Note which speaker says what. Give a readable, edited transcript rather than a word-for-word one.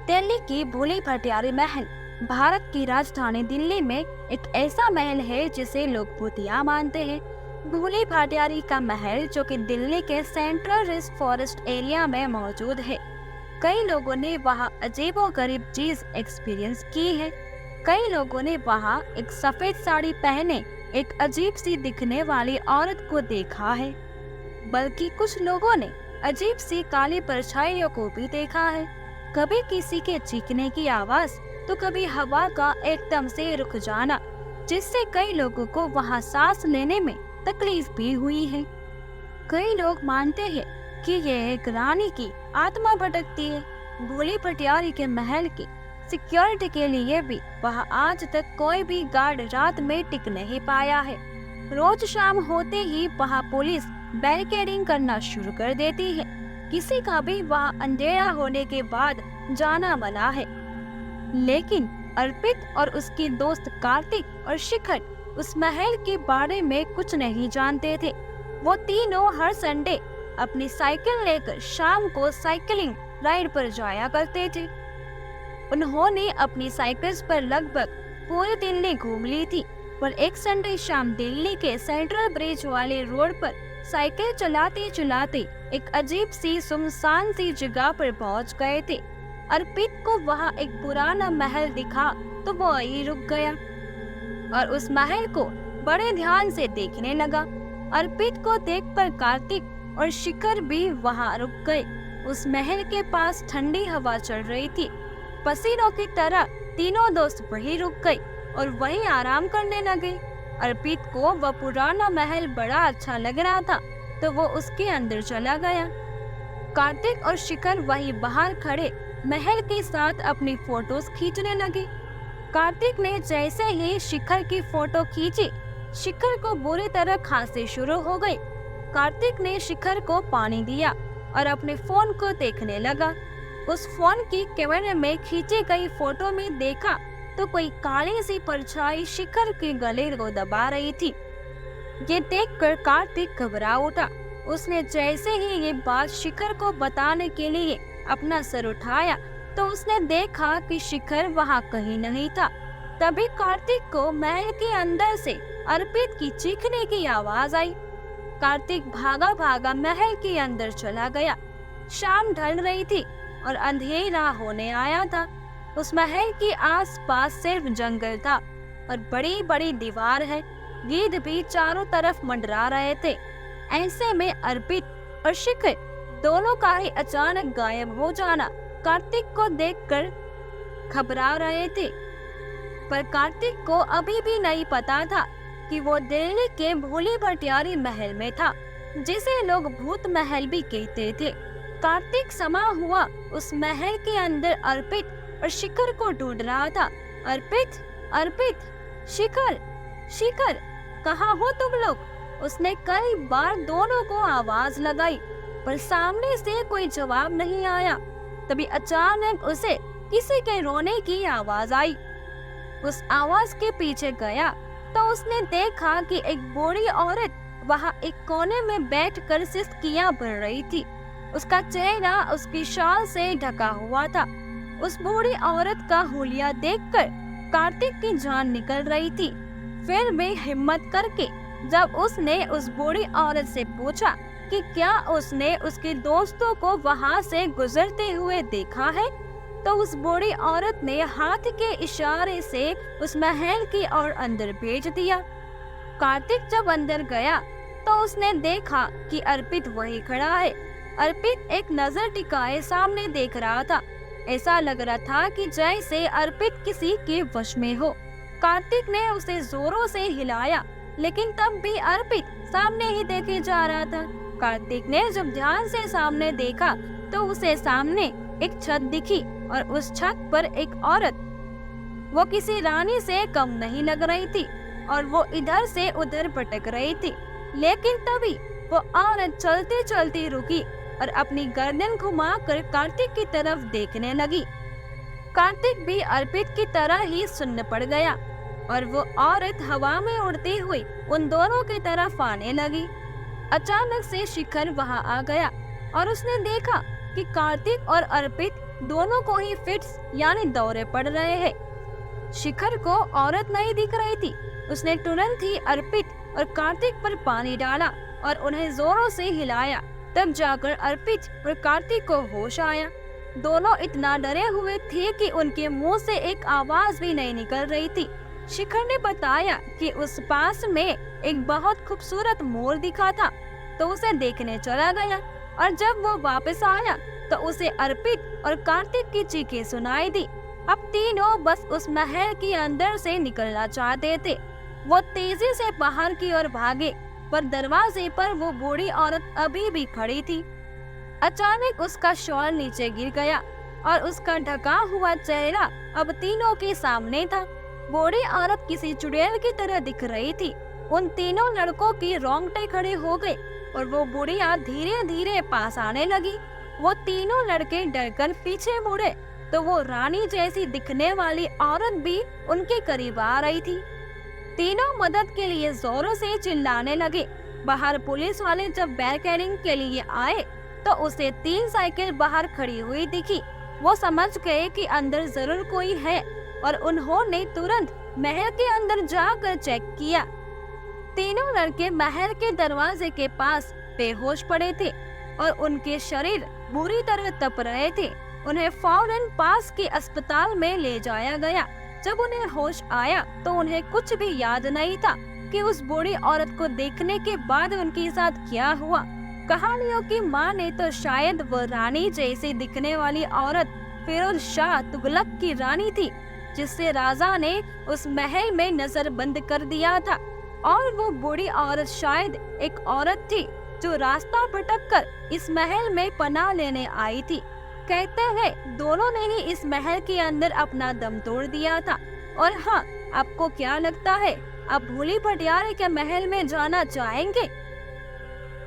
Speaker 1: दिल्ली की भूली भटियारी महल भारत की राजधानी दिल्ली में एक ऐसा महल है जिसे लोग भूतिया मानते हैं। भूली भटियारी का महल जो कि दिल्ली के सेंट्रल रिस्ट फॉरेस्ट एरिया में मौजूद है। कई लोगों ने वहाँ अजीबोगरीब चीज एक्सपीरियंस की है। कई लोगों ने वहाँ एक सफेद साड़ी पहने एक अजीब सी दिखने वाली औरत को देखा है, बल्कि कुछ लोगों ने अजीब सी काली परछाइयों को भी देखा है। कभी किसी के चीखने की आवाज तो कभी हवा का एकदम से रुक जाना, जिससे कई लोगों को वहां सांस लेने में तकलीफ भी हुई है। कई लोग मानते हैं कि यह एक रानी की आत्मा भटकती है। भूली भटियारी के महल की सिक्योरिटी के लिए भी वहां आज तक कोई भी गार्ड रात में टिक नहीं पाया है। रोज शाम होते ही वहां पुलिस बैरिकेडिंग करना शुरू कर देती है। किसी का भी वहां अंधेरा होने के बाद जाना मना है। लेकिन अर्पित और उसकी दोस्त कार्तिक और शिखर उस महल के बारे में कुछ नहीं जानते थे। वो तीनों हर संडे अपनी साइकिल लेकर शाम को साइकिलिंग राइड पर जाया करते थे। उन्होंने अपनी साइकिल्स पर लगभग पूरी दिल्ली घूम ली थी, पर एक संडे शाम दिल्ली के सेंट्रल ब्रिज वाले रोड पर साइकिल चलाते चलाते एक अजीब सी सुनसान सी जगह पर पहुंच गए थे। अर्पित को वहां एक पुराना महल दिखा तो वो वहीं रुक गया और उस महल को बड़े ध्यान से देखने लगा। अर्पित को देखकर कार्तिक और शिखर भी वहां रुक गए। उस महल के पास ठंडी हवा चल रही थी। पसीनों की तरह तीनों दोस्त वहीं रुक गए और वहीं आराम करने लगे। अर्पित को वह पुराना महल बड़ा अच्छा लग रहा था तो वो उसके अंदर चला गया। कार्तिक और शिखर वहीं बाहर खड़े महल के साथ अपनी फोटोज खींचने लगे। कार्तिक ने जैसे ही शिखर की फोटो खींची, शिखर को बुरी तरह खांसी शुरू हो गई। कार्तिक ने शिखर को पानी दिया और अपने फोन को देखने लगा। उस फोन की कैमरे में खींची गई फोटो में देखा तो कोई काली सी परछाई शिखर के गले को दबा रही थी। ये देखकर कार्तिक घबरा उठा। उसने जैसे ही ये बात शिखर को बताने के लिए अपना सर उठाया तो उसने देखा कि शिखर वहाँ कहीं नहीं था। तभी कार्तिक को महल के अंदर से अर्पित की चीखने की आवाज आई। कार्तिक भागा भागा महल के अंदर चला गया। शाम ढल रही थी और अंधेरा होने आया था। उस महल के आसपास सिर्फ जंगल था और बड़ी बड़ी दीवार है। गिद्ध भी चारों तरफ मंडरा रहे थे। ऐसे में अर्पित और शिखर दोनों का ही अचानक गायब हो जाना कार्तिक को देखकर घबरा रहे थे। पर कार्तिक को अभी भी नहीं पता था कि वो दिल्ली के भूली भटियारी महल में था, जिसे लोग भूत महल भी कहते थे। कार्तिक समा हुआ उस महल के अंदर अर्पित और शिखर को ढूंढ रहा था। अर्पित, अर्पित, शिखर, शिखर, कहाँ हो तुम लोग? उसने कई बार दोनों को आवाज लगाई पर सामने से कोई जवाब नहीं आया। तभी अचानक उसे किसी के रोने की आवाज आई। उस आवाज के पीछे गया तो उसने देखा कि एक बूढ़ी औरत वहाँ एक कोने में बैठकर सिसकियां भर रही थी। उसका चेहरा उसकी शाल से ढका हुआ था। उस बूढ़ी औरत का हुलिया देखकर कार्तिक की जान निकल रही थी। फिर भी हिम्मत करके जब उसने उस बूढ़ी औरत से पूछा कि क्या उसने उसके दोस्तों को वहां से गुजरते हुए देखा है, तो उस बूढ़ी औरत ने हाथ के इशारे से उस महल की ओर अंदर भेज दिया। कार्तिक जब अंदर गया तो उसने देखा कि अर्पित वहीं खड़ा है। अर्पित एक नजर टिकाए सामने देख रहा था। ऐसा लग रहा था कि जैसे अर्पित किसी के वश में हो। कार्तिक ने उसे जोरों से हिलाया, लेकिन तब भी अर्पित सामने ही देखे जा रहा था। कार्तिक ने जब ध्यान से सामने देखा तो उसे सामने एक छत दिखी और उस छत पर एक औरत, वो किसी रानी से कम नहीं लग रही थी और वो इधर से उधर भटक रही थी। लेकिन तभी वो औरत चलते चलते रुकी और अपनी गर्दन घुमाकर कार्तिक की तरफ देखने लगी। कार्तिक भी अर्पित की तरह ही सुन्न पड़ गया और वो औरत हवा में उड़ती हुई उन दोनों की तरफ आने लगी। अचानक से शिखर वहां आ गया और उसने देखा कि कार्तिक और अर्पित दोनों को ही फिट्स यानी दौरे पड़ रहे हैं। शिखर को औरत नहीं दिख रही थी। उसने तुरंत ही अर्पित और कार्तिक पर पानी डाला और उन्हें जोरों से हिलाया। तब जाकर अर्पित और कार्तिक को होश आया। दोनों इतना डरे हुए थे कि उनके मुंह से एक आवाज भी नहीं निकल रही थी। शिखर ने बताया कि उस पास में एक बहुत खूबसूरत मोर दिखा था, तो उसे देखने चला गया और जब वो वापस आया तो उसे अर्पित और कार्तिक की चीखें सुनाई दी। अब तीनों बस उस महल के अंदर से निकलना चाहते थे। वो तेजी से बाहर की ओर भागे, पर दरवाजे पर वो बूढ़ी औरत अभी भी खड़ी थी। अचानक उसका शॉल नीचे गिर गया और उसका ढका हुआ चेहरा अब तीनों के सामने था। बूढ़ी औरत किसी चुड़ैल की तरह दिख रही थी। उन तीनों लड़कों के रोंगटे खड़े हो गए और वो बुढ़िया धीरे धीरे पास आने लगी। वो तीनों लड़के डरकर पीछे मुड़े तो वो रानी जैसी दिखने वाली औरत भी उनके करीब आ रही थी। तीनों मदद के लिए जोरों से चिल्लाने लगे। बाहर पुलिस वाले जब बैरिकेडिंग के लिए आए तो उसे 3 साइकिल बाहर खड़ी हुई दिखी। वो समझ गए कि अंदर जरूर कोई है और उन्होंने तुरंत महल के अंदर जाकर चेक किया। तीनों लड़के महल के दरवाजे के पास बेहोश पड़े थे और उनके शरीर बुरी तरह तप रहे थे। उन्हें फौरन पास के अस्पताल में ले जाया गया। जब उन्हें होश आया तो उन्हें कुछ भी याद नहीं था कि उस बूढ़ी औरत को देखने के बाद उनके साथ क्या हुआ। कहानियों की माँ ने तो शायद वो रानी जैसी दिखने वाली औरत फिरोज शाह तुगलक की रानी थी, जिससे राजा ने उस महल में नजर बंद कर दिया था। और वो बूढ़ी औरत शायद एक औरत थी जो रास्ता भटक कर इस महल में पनाह लेने आई थी। कहते हैं दोनों ने ही इस महल के अंदर अपना दम तोड़ दिया था। और हाँ, आपको क्या लगता है, आप भूली भटियारे के महल में जाना चाहेंगे